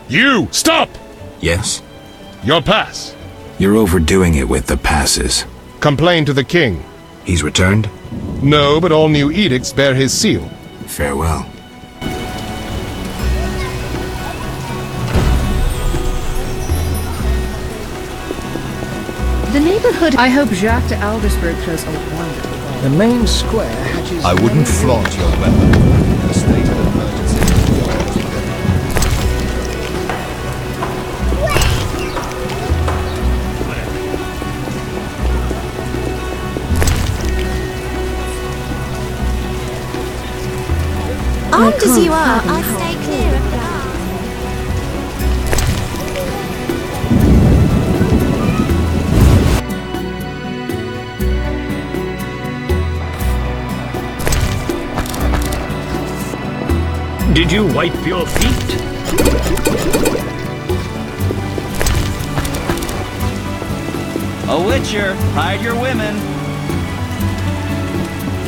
You! Stop! Yes? Your pass. You're overdoing it with the passes. Complain to the king. He's returned? No, but all new edicts bear his seal. Farewell. The neighborhood. I hope Jacques de Aldersburg shows a wonderful. The main square hatches. I wouldn't flaunt your weapon in a state of emergency. Armed as you are, I'll stay clear of the arm. Did you wipe your feet? A witcher, hide your women.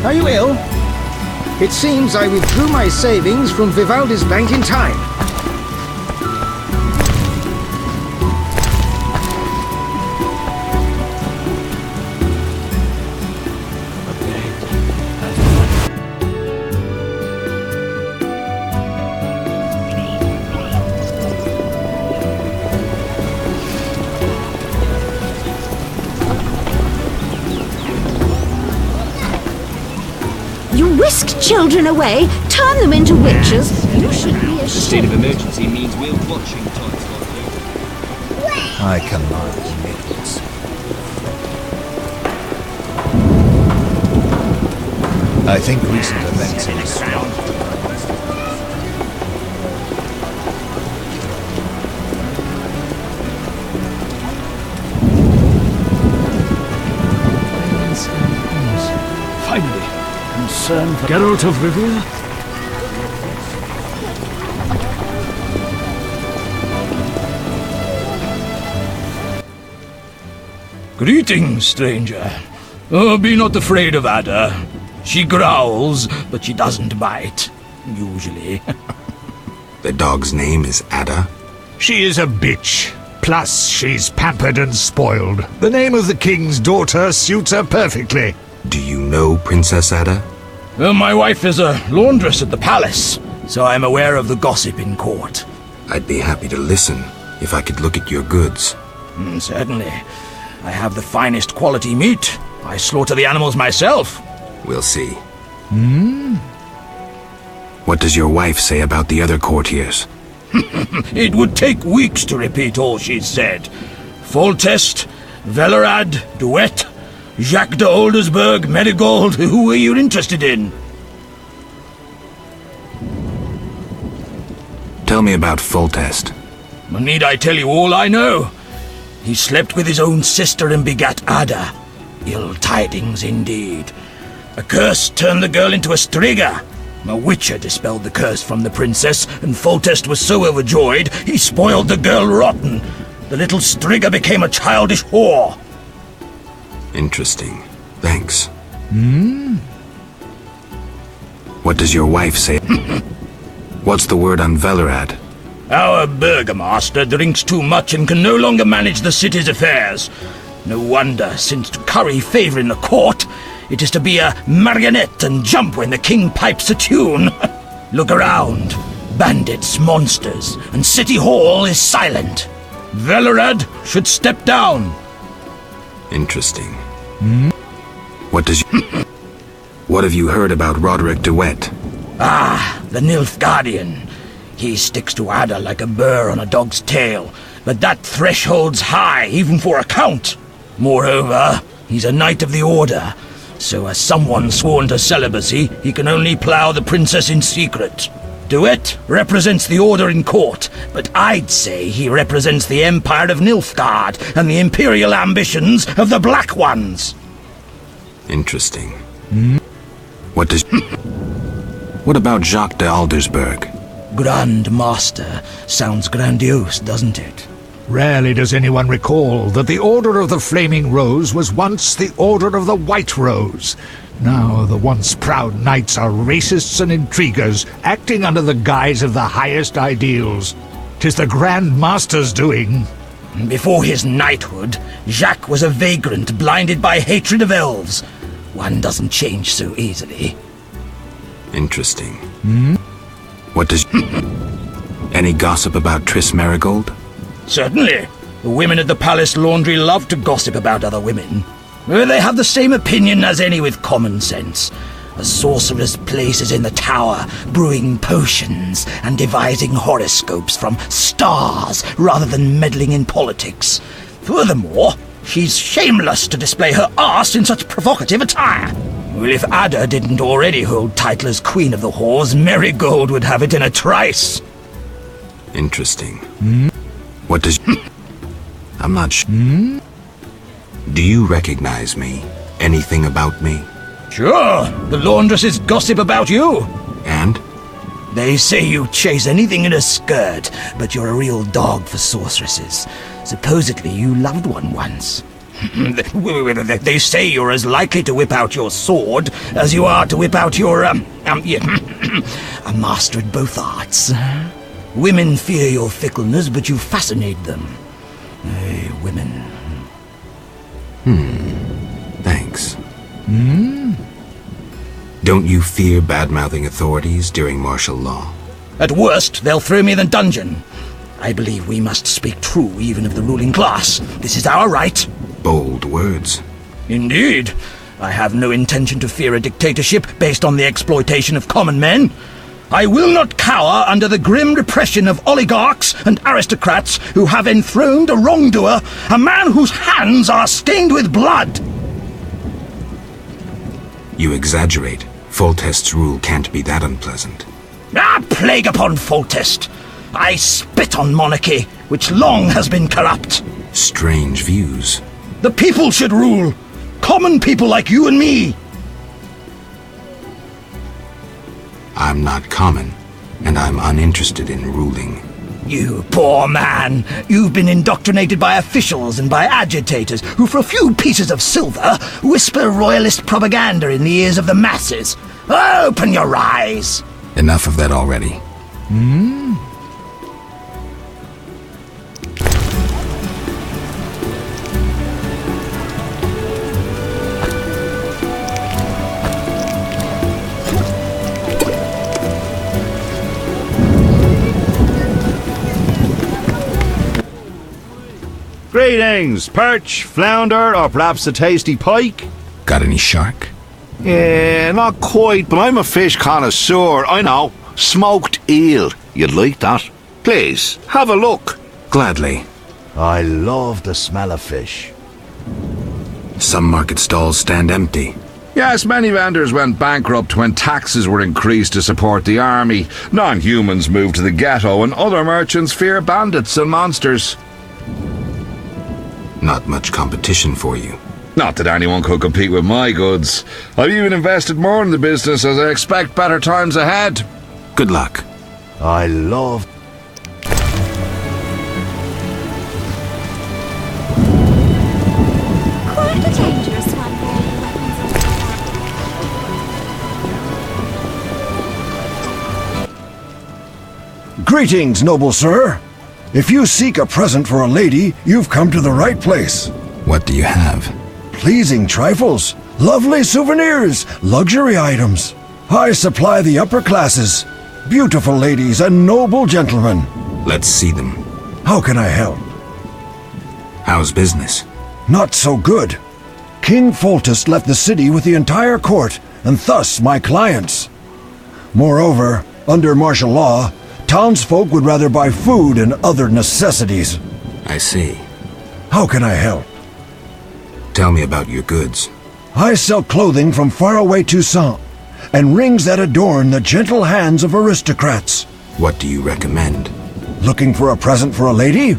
Are you ill? It seems I withdrew my savings from Vivaldi's bank in time. You whisk children away, turn them into witches. You should be The state of ashamed. emergency means we're watching toys. I cannot admit this. I think recent events have responded to my Finally, concern for Geralt of Rivia? Greetings, stranger. Oh, be not afraid of Ada. She growls, but she doesn't bite. Usually. The dog's name is Ada? She is a bitch. Plus, she's pampered and spoiled. The name of the king's daughter suits her perfectly. Do you know Princess Ada? Well, my wife is a laundress at the palace, so I'm aware of the gossip in court. I'd be happy to listen, if I could look at your goods. Certainly. I have the finest quality meat. I slaughter the animals myself. We'll see. What does your wife say about the other courtiers? It would take weeks to repeat all she's said. Foltest, Velerad, Duet, Jacques de Aldersburg, Marigold. Who are you interested in? Tell me about Foltest. Need I tell you all I know? He slept with his own sister and begat Ada. Ill tidings indeed. A curse turned the girl into a striga. A witcher dispelled the curse from the princess, and Foltest was so overjoyed he spoiled the girl rotten. The little striga became a childish whore. Interesting. Thanks. What does your wife say? What's the word on Velerad? Our burgomaster drinks too much and can no longer manage the city's affairs. No wonder, since to curry favor in the court, it is to be a marionette and jump when the king pipes a tune. Look around. Bandits, monsters, and City Hall is silent. Velerad should step down. Interesting. What does What have you heard about Roderick Duet? Ah, the Nilfgaardian. He sticks to Ada like a burr on a dog's tail, but that threshold's high, even for a count. Moreover, he's a knight of the order, so as someone sworn to celibacy, he can only plough the princess in secret. Duet represents the order in court, but I'd say he represents the empire of Nilfgaard and the imperial ambitions of the Black Ones. Interesting. What does... What about Jacques de Aldersburg? Grand Master sounds grandiose, doesn't it? Rarely does anyone recall that the Order of the Flaming Rose was once the Order of the White Rose. Now the once proud knights are racists and intriguers, acting under the guise of the highest ideals. 'Tis the Grand Master's doing. Before his knighthood, Jacques was a vagrant blinded by hatred of elves. One doesn't change so easily. Interesting. What does... Any gossip about Triss Marigold? Certainly. The women at the palace laundry love to gossip about other women. They have the same opinion as any with common sense. A sorcerer's place is in the tower, brewing potions and devising horoscopes from stars rather than meddling in politics. Furthermore, she's shameless to display her arse in such provocative attire. Well, if Ada didn't already hold title as Queen of the Whores, Marigold would have it in a trice. Interesting. What does... I'm not sure. Do you recognize me? Anything about me? Sure, the laundresses gossip about you. And? They say you chase anything in a skirt, but you're a real dog for sorceresses. Supposedly you loved one once. They say you're as likely to whip out your sword as you are to whip out your, a master at both arts. Women fear your fickleness, but you fascinate them. Women. Thanks. Don't you fear bad-mouthing authorities during martial law? At worst, they'll throw me in the dungeon. I believe we must speak true even of the ruling class. This is our right. Bold words. Indeed. I have no intention to fear a dictatorship based on the exploitation of common men. I will not cower under the grim repression of oligarchs and aristocrats who have enthroned a wrongdoer, a man whose hands are stained with blood. You exaggerate. Foltest's rule can't be that unpleasant. Plague upon Foltest! I spit on monarchy, which long has been corrupt. Strange views. The people should rule. Common people like you and me. I'm not common, and I'm uninterested in ruling. You poor man. You've been indoctrinated by officials and by agitators who, for a few pieces of silver, whisper royalist propaganda in the ears of the masses. Open your eyes. Enough of that already. Greetings, perch, flounder, or perhaps a tasty pike? Got any shark? Yeah, not quite, but I'm a fish connoisseur, I know. Smoked eel. You'd like that? Please, have a look. Gladly. I love the smell of fish. Some market stalls stand empty. Yes, many vendors went bankrupt when taxes were increased to support the army. Non-humans moved to the ghetto, and other merchants fear bandits and monsters. Not much competition for you. Not that anyone could compete with my goods. I've even invested more in the business as I expect better times ahead. Good luck. I love... Quite a dangerous one, weapons. Greetings, noble sir. If you seek a present for a lady, you've come to the right place. What do you have? Pleasing trifles, lovely souvenirs, luxury items. I supply the upper classes, beautiful ladies and noble gentlemen. Let's see them. How can I help? How's business? Not so good. King Foltest left the city with the entire court, and thus my clients. Moreover, under martial law, townsfolk would rather buy food and other necessities. I see. How can I help? Tell me about your goods. I sell clothing from faraway Toussaint, and rings that adorn the gentle hands of aristocrats. What do you recommend? Looking for a present for a lady?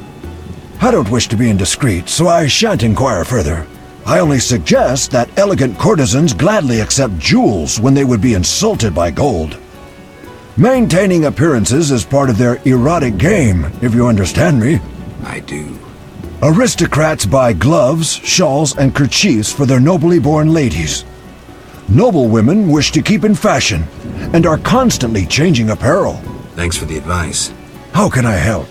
I don't wish to be indiscreet, so I shan't inquire further. I only suggest that elegant courtesans gladly accept jewels when they would be insulted by gold. Maintaining appearances is part of their erotic game, if you understand me. I do. Aristocrats buy gloves, shawls, and kerchiefs for their nobly born ladies. Noble women wish to keep in fashion, and are constantly changing apparel. Thanks for the advice. How can I help?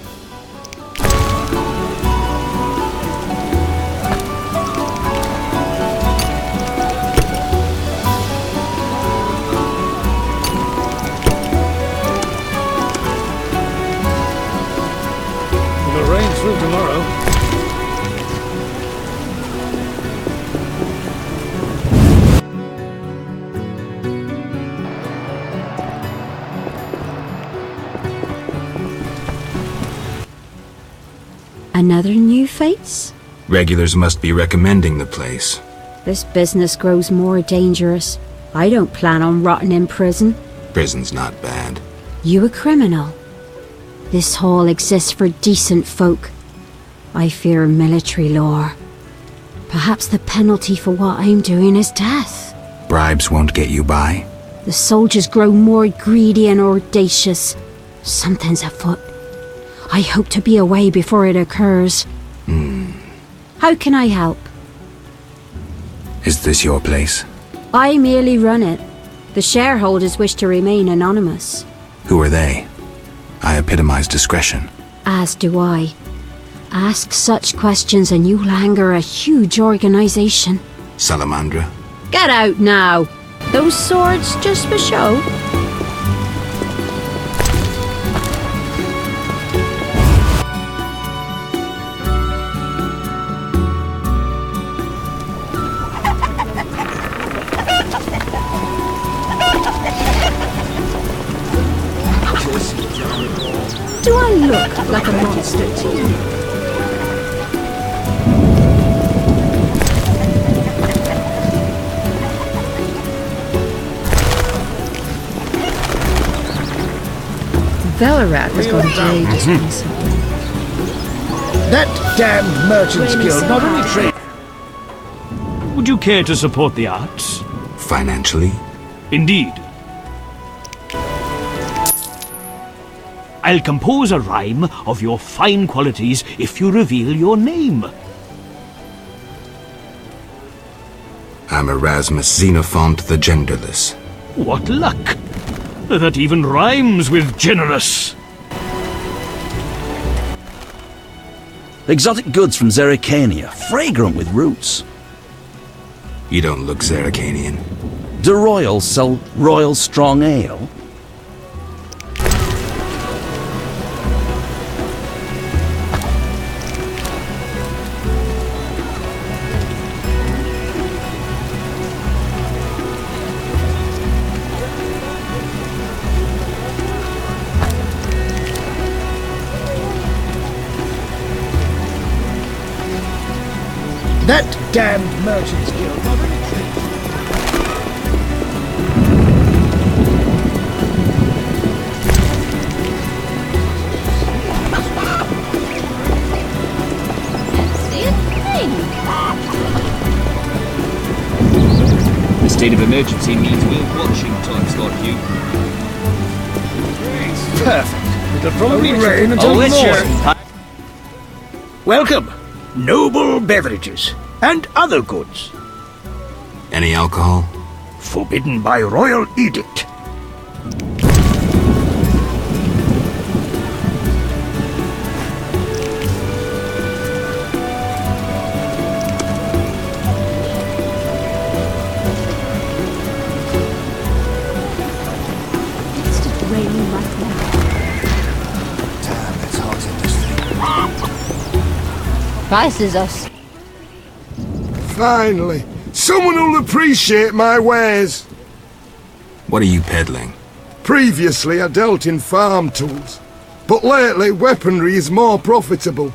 Another new face? Regulars must be recommending the place. This business grows more dangerous. I don't plan on rotting in prison. Prison's not bad. You a criminal? This hall exists for decent folk. I fear military law. Perhaps the penalty for what I'm doing is death. Bribes won't get you by. The soldiers grow more greedy and audacious. Something's afoot. I hope to be away before it occurs. How can I help? Is this your place? I merely run it. The shareholders wish to remain anonymous. Who are they? I epitomize discretion. As do I. Ask such questions and you'll anger a huge organization. Salamandra? Get out now! Those swords just for show? Do I look like a monster to you? Velarat has gone jaded recently. That damned Merchants Guild not only trade... Would you care to support the arts? Financially? Indeed. I'll compose a rhyme of your fine qualities if you reveal your name. I'm Erasmus Xenophont the Genderless. What luck! That even rhymes with generous. Exotic goods from Zerrikania, fragrant with roots. You don't look Zerrikanian. Do royals sell royal strong ale? That damned Merchants Guild not only trade... The state of emergency means we're watching time slot you. Perfect. It'll probably rain until Witcher! Welcome. Noble beverages and other goods. Any alcohol? Forbidden by royal edict. It's just raining right now. Damn, it's hot in this thing. Prices us. Finally, someone who'll appreciate my wares. What are you peddling? Previously, I dealt in farm tools, but lately, weaponry is more profitable.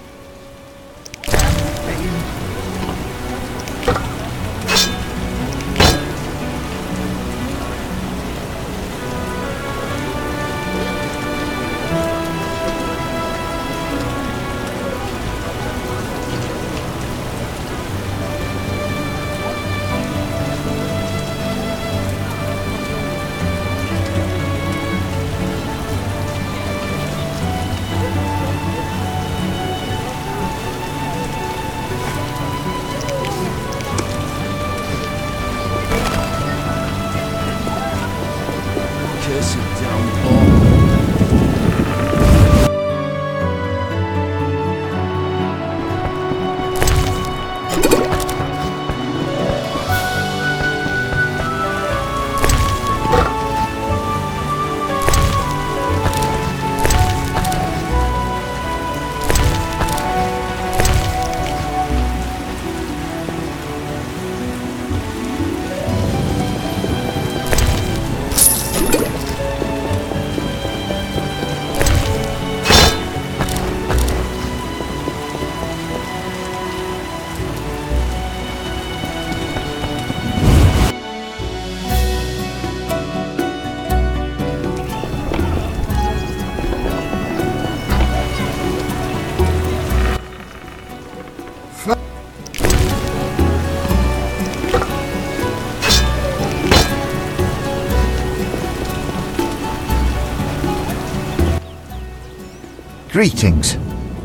Greetings.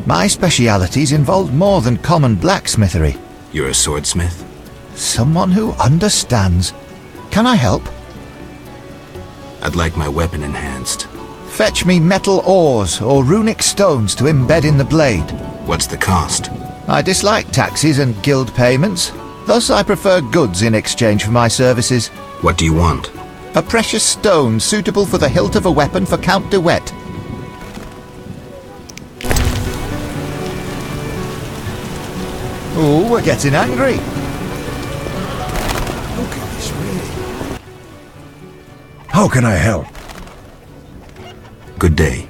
My specialities involve more than common blacksmithery. You're a swordsmith? Someone who understands. Can I help? I'd like my weapon enhanced. Fetch me metal ores or runic stones to embed in the blade. What's the cost? I dislike taxes and guild payments. Thus I prefer goods in exchange for my services. What do you want? A precious stone suitable for the hilt of a weapon for Count de Wet. Oh, we're getting angry. How can I help? Good day.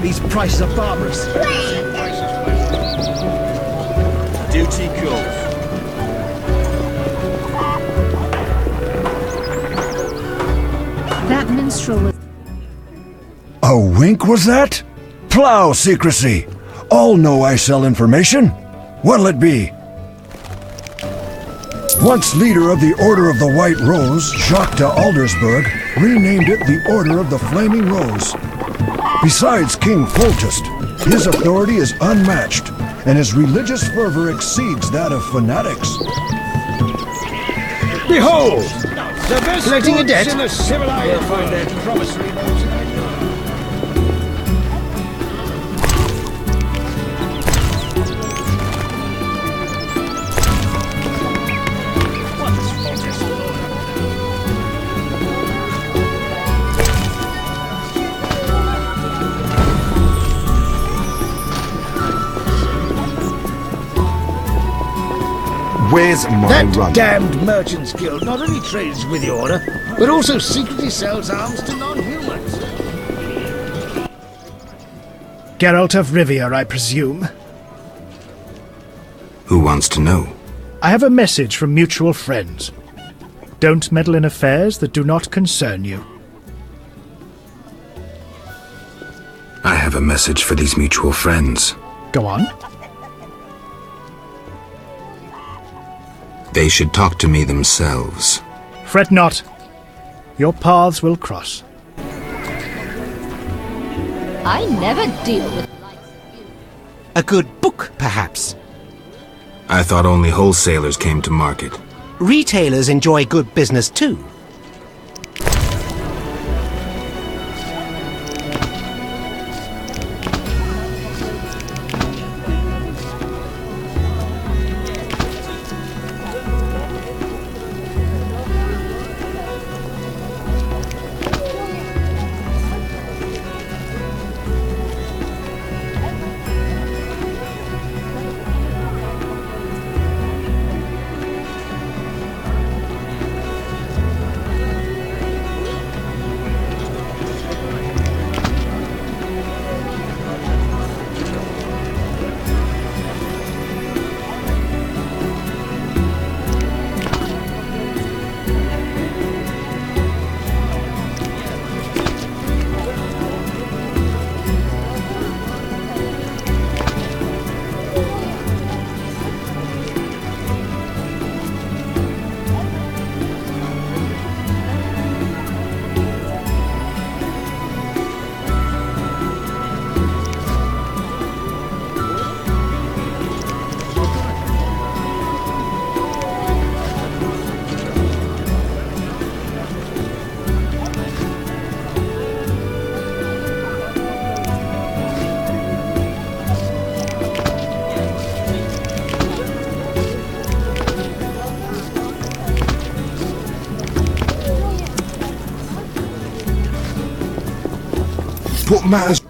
These prices are barbarous. Duty calls. That minstrel was... A wink was that? Plow secrecy! All know I sell information. What'll it be? Once leader of the Order of the White Rose, Jacques de Aldersburg renamed it the Order of the Flaming Rose. Besides King Foltest, his authority is unmatched, and his religious fervor exceeds that of fanatics. Behold! The best collecting a debt in the civilized world. Find their promissory notes. Where's my That run? damned Merchants Guild not only trades with the Order, but also secretly sells arms to non-humans. Geralt of Rivia, I presume. Who wants to know? I have a message from mutual friends. Don't meddle in affairs that do not concern you. I have a message for these mutual friends. Go on. They should talk to me themselves. Fret not. Your paths will cross. I never deal with... A good book, perhaps? I thought only wholesalers came to market. Retailers enjoy good business too. Put matters...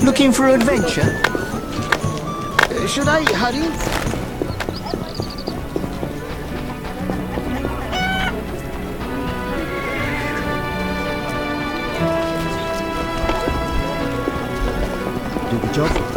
Looking for adventure? Should I hurry? Do the job.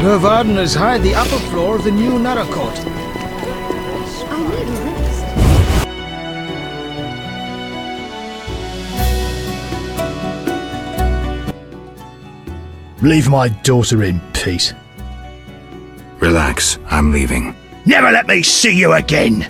Her Vardeners hide the upper floor of the new Narrow Court. I need a rest. Leave my daughter in peace. Relax, I'm leaving. Never let me see you again!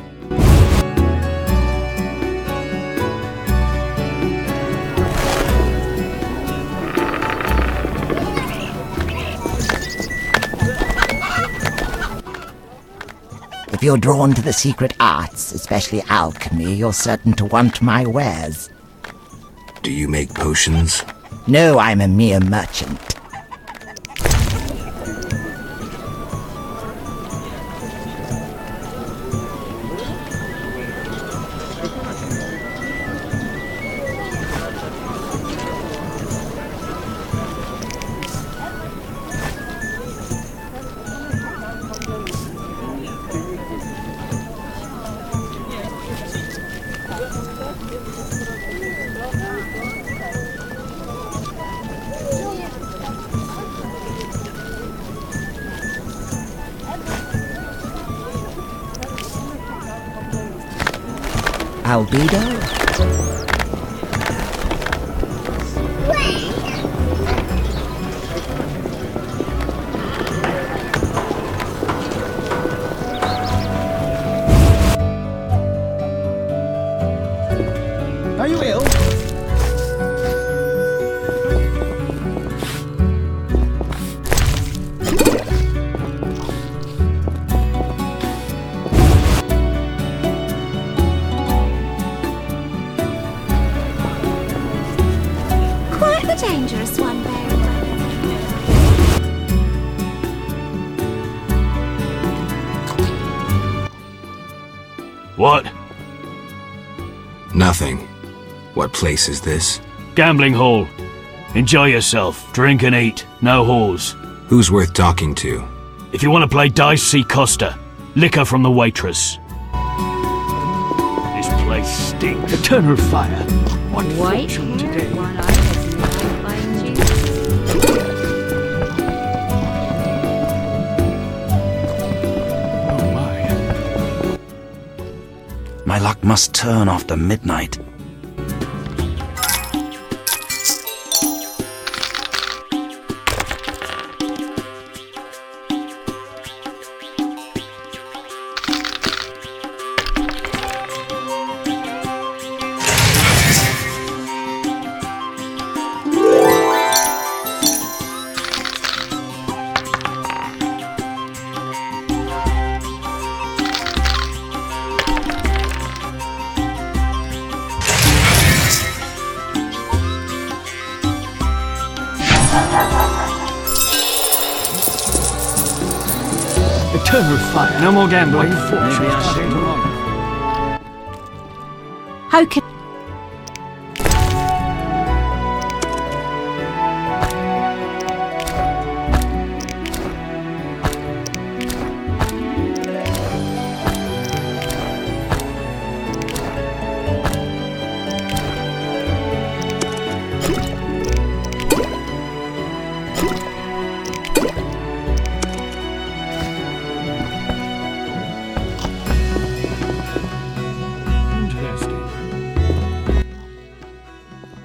If you're drawn to the secret arts, especially alchemy, you're certain to want my wares. Do you make potions? No, I'm a mere merchant. Albedo? Are you ill? Quite the dangerous one, Barry. What? Nothing. What place is this? Gambling hall. Enjoy yourself. Drink and eat. No whores. Who's worth talking to? If you want to play dice, see Costa. Liquor from the waitress. This place stinks. Eternal fire. What fortune today? My luck must turn after midnight. Eternal fire. No more gambling. How can...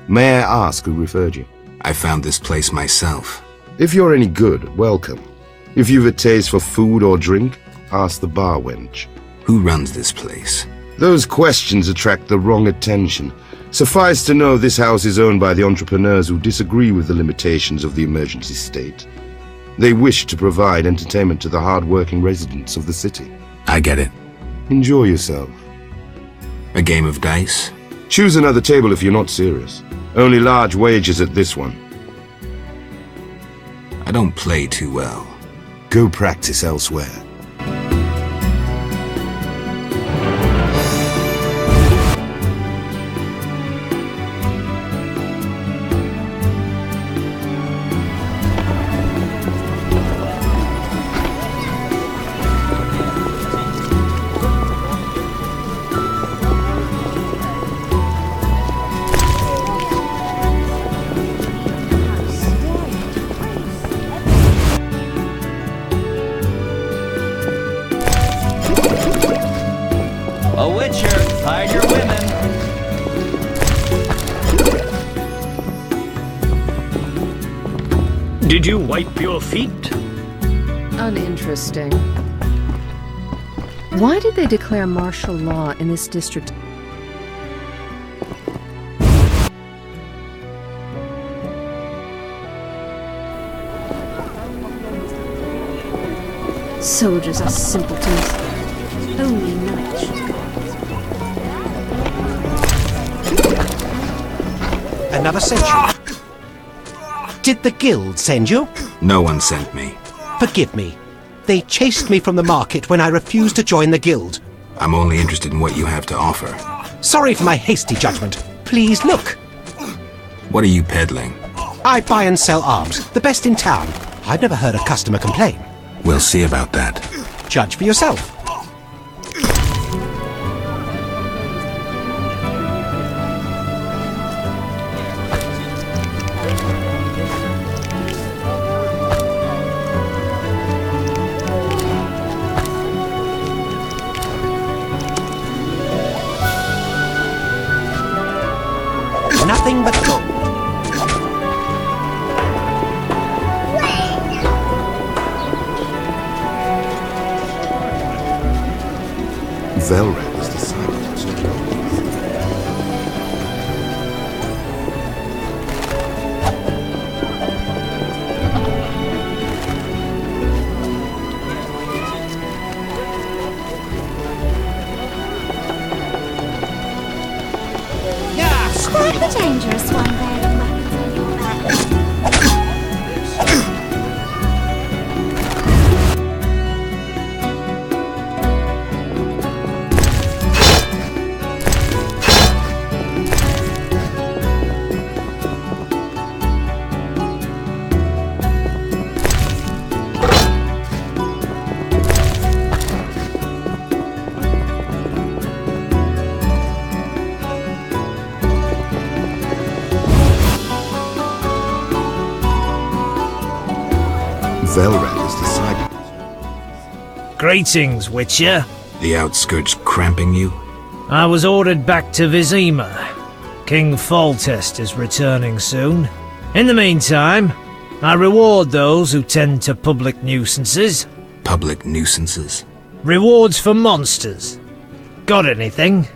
May I ask who referred you? I found this place myself. If you're any good, welcome. If you've a taste for food or drink, ask the bar wench. Who runs this place? Those questions attract the wrong attention. Suffice to know this house is owned by the entrepreneurs who disagree with the limitations of the emergency state. They wish to provide entertainment to the hard-working residents of the city. I get it. Enjoy yourself. A game of dice? Choose another table if you're not serious. Only large wagers at this one. I don't play too well. Go practice elsewhere. A witcher, hide your women. Did you wipe your feet? Uninteresting. Why did they declare martial law in this district? Soldiers are simpletons. Only knights should go. Another century. Did the guild send you? No one sent me. Forgive me. They chased me from the market when I refused to join the guild. I'm only interested in what you have to offer. Sorry for my hasty judgment. Please look. What are you peddling? I buy and sell arms, the best in town. I've never heard a customer complain. We'll see about that. Judge for yourself. Nothing but gold. Velred is decided to go. Quite the dangerous one bearing weapons on your back. Velred is decided. Greetings, Witcher. The outskirts cramping you? I was ordered back to Vizima. King Foltest is returning soon. In the meantime, I reward those who tend to public nuisances. Public nuisances? Rewards for monsters. Got anything?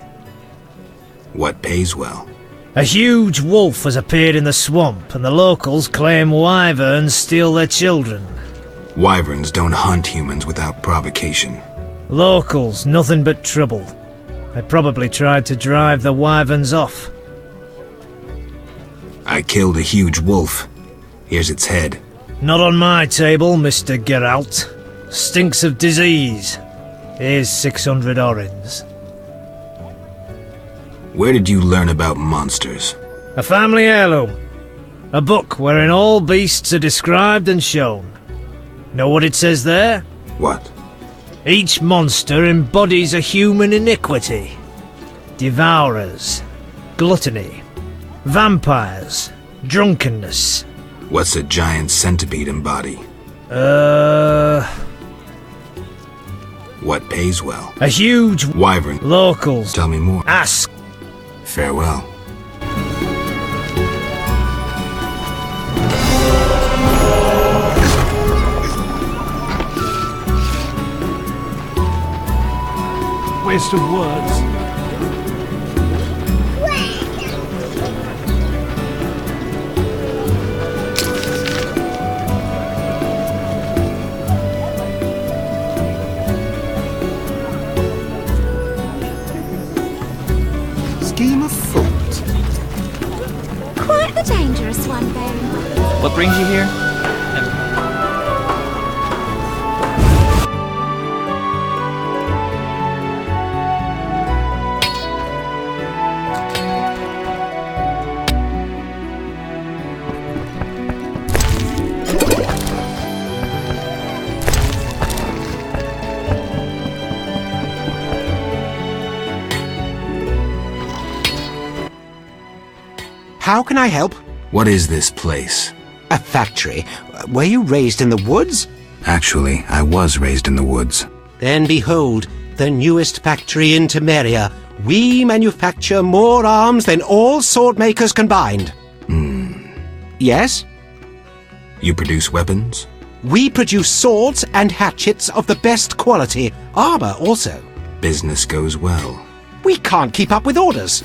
What pays well? A huge wolf has appeared in the swamp, and the locals claim wyverns steal their children. Wyverns don't hunt humans without provocation. Locals, nothing but trouble. They probably tried to drive the wyverns off. I killed a huge wolf. Here's its head. Not on my table, Mr. Geralt. Stinks of disease. Here's 600 orens. Where did you learn about monsters? A family heirloom. A book wherein all beasts are described and shown. Know what it says there? What? Each monster embodies a human iniquity. Devourers, gluttony, vampires, drunkenness. What's a giant centipede embody? What pays well? A huge wyvern. Locals. Tell me more. Ask. Farewell. Waste of words. Scheme afoot. Quite the dangerous one bearing weapons. What brings you here? How can I help? What is this place? A factory. Were you raised in the woods? Actually, I was raised in the woods. Then behold, the newest factory in Temeria. We manufacture more arms than all sword makers combined. Yes? You produce weapons? We produce swords and hatchets of the best quality. Armor also. Business goes well. We can't keep up with orders.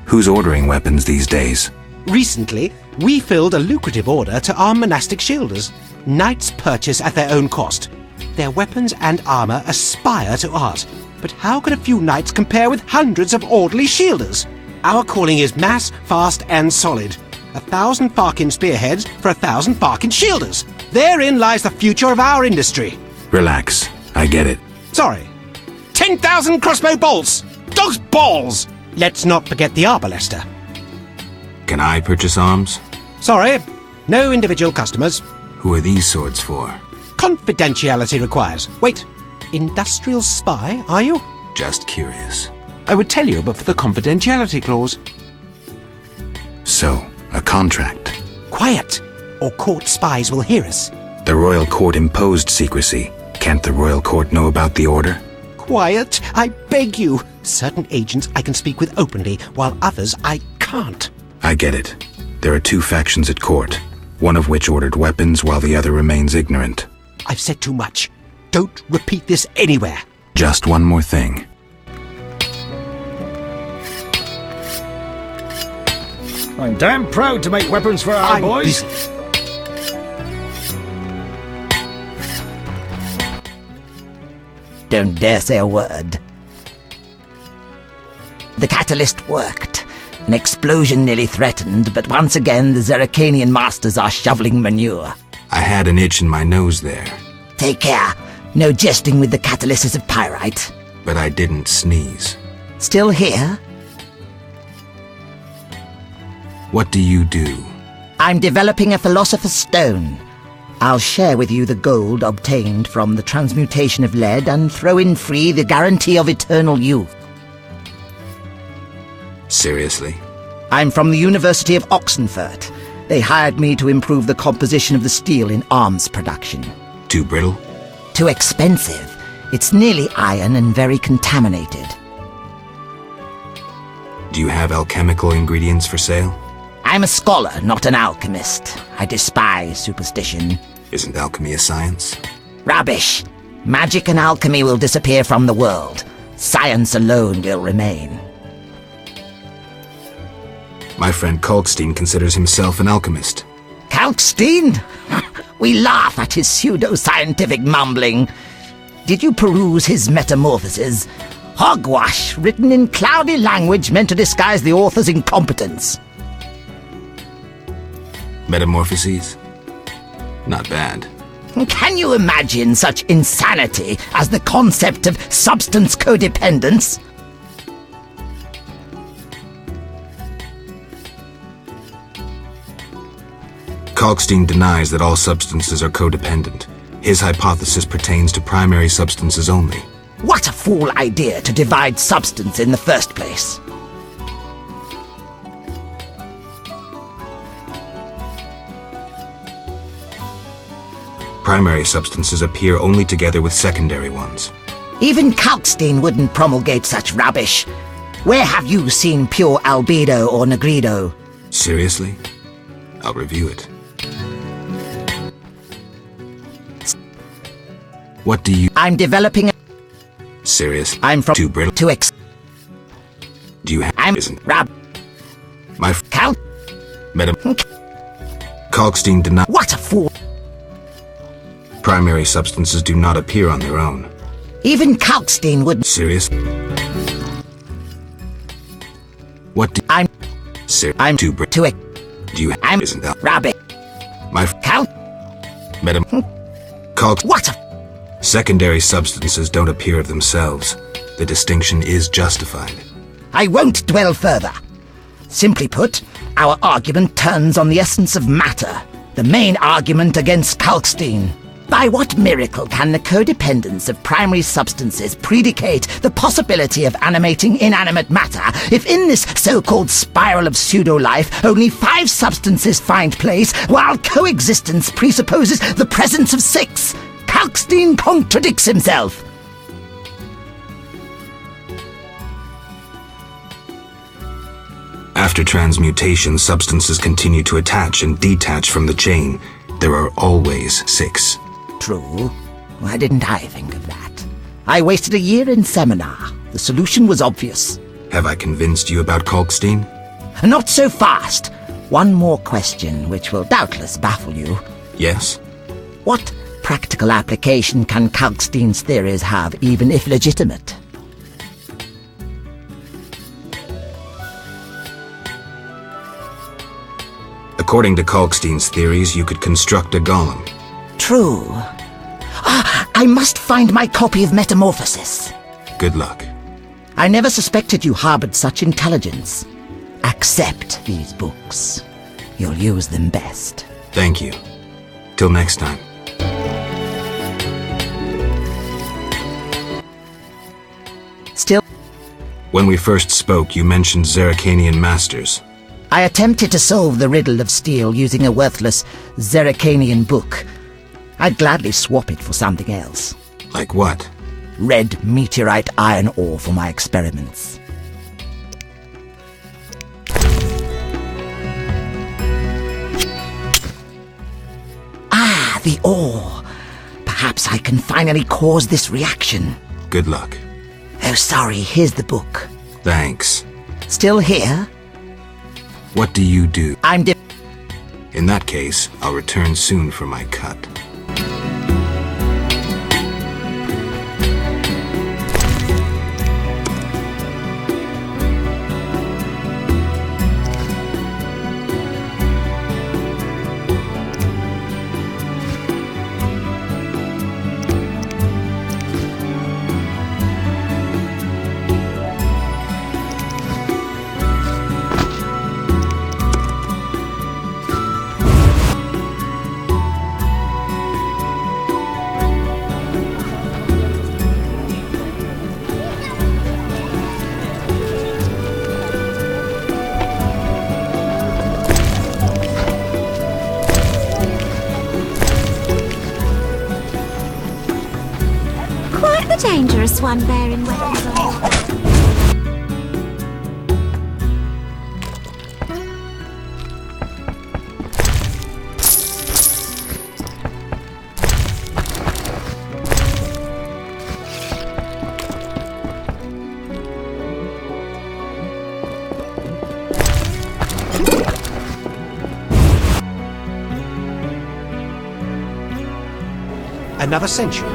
Who's ordering weapons these days? Recently, we filled a lucrative order to arm monastic shielders. Knights purchase at their own cost. Their weapons and armor aspire to art. But how can a few knights compare with hundreds of orderly shielders? Our calling is mass, fast, and solid. 1,000 Farkin spearheads for 1,000 Farkin shielders. Therein lies the future of our industry. Relax. I get it. Sorry. 10,000 crossbow bolts! Dog's balls! Let's not forget the arbalester. Can I purchase arms? Sorry. No individual customers. Who are these swords for? Confidentiality requires. Wait. Industrial spy, are you? Just curious. I would tell you, but for the confidentiality clause. So, a contract. Quiet, or court spies will hear us. The royal court imposed secrecy. Can't the royal court know about the order? Quiet, I beg you. Certain agents I can speak with openly, while others I can't. I get it. There are two factions at court, one of which ordered weapons while the other remains ignorant. I've said too much. Don't repeat this anywhere. Just one more thing. I'm damn proud to make weapons for our boys. Don't dare say a word. The catalyst worked. An explosion nearly threatened, but once again the Zeracanian masters are shoveling manure. I had an itch in my nose there. Take care. No jesting with the catalysis of pyrite. But I didn't sneeze. Still here? What do you do? I'm developing a philosopher's stone. I'll share with you the gold obtained from the transmutation of lead and throw in free the guarantee of eternal youth. Seriously? I'm from the University of Oxenfurt. They hired me to improve the composition of the steel in arms production. Too brittle? Too expensive. It's nearly iron and very contaminated. Do you have alchemical ingredients for sale? I'm a scholar, not an alchemist. I despise superstition. Isn't alchemy a science? Rubbish! Magic and alchemy will disappear from the world. Science alone will remain. My friend Kalkstein considers himself an alchemist. Kalkstein? We laugh at his pseudo-scientific mumbling. Did you peruse his metamorphoses? Hogwash, written in cloudy language meant to disguise the author's incompetence. Metamorphoses? Not bad. Can you imagine such insanity as the concept of substance codependence? Kalkstein denies that all substances are codependent. His hypothesis pertains to primary substances only. What a fool idea to divide substance in the first place. Primary substances appear only together with secondary ones. Even Kalkstein wouldn't promulgate such rubbish. Where have you seen pure albedo or negrido? Seriously? I'll review it. What do you... I'm developing a... Serious? I'm from... Too brittle? Too ex... Do you have... I'm... Isn't... Rab... My... Cal... Kalkstein denies... What a fool! Primary substances do not appear on their own. Even Kalkstein wouldn't... Serious? What do... I'm... I'm... Too brittle? Too ex... Do you have... I'm... Isn't that... Rabbit... My... Cal... Kalk... What a... Secondary substances don't appear of themselves. The distinction is justified. I won't dwell further. Simply put, our argument turns on the essence of matter, the main argument against Kalkstein. By what miracle can the codependence of primary substances predicate the possibility of animating inanimate matter if in this so-called spiral of pseudo-life only 5 substances find place while coexistence presupposes the presence of 6? Kalkstein contradicts himself. After transmutation, substances continue to attach and detach from the chain. There are always 6. True. Why didn't I think of that? I wasted a year in seminar. The solution was obvious. Have I convinced you about Kalkstein? Not so fast. One more question, which will doubtless baffle you. Yes? What practical application can Kalkstein's theories have, even if legitimate? According to Kalkstein's theories, you could construct a golem. True. I must find my copy of Metamorphosis. Good luck. I never suspected you harbored such intelligence. Accept these books. You'll use them best. Thank you. Till next time. Still, when we first spoke, you mentioned Zerrikanian masters. I attempted to solve the riddle of steel using a worthless Zerrikanian book. I'd gladly swap it for something else. Like what? Red meteorite iron ore for my experiments. Ah, the ore. Perhaps I can finally cause this reaction. Good luck. Oh, sorry, here's the book. Thanks. Still here? What do you do? I'm In that case, I'll return soon for my cut. Dangerous one bearing weapons on. Another century.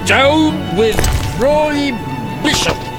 Down with Roy Bishop!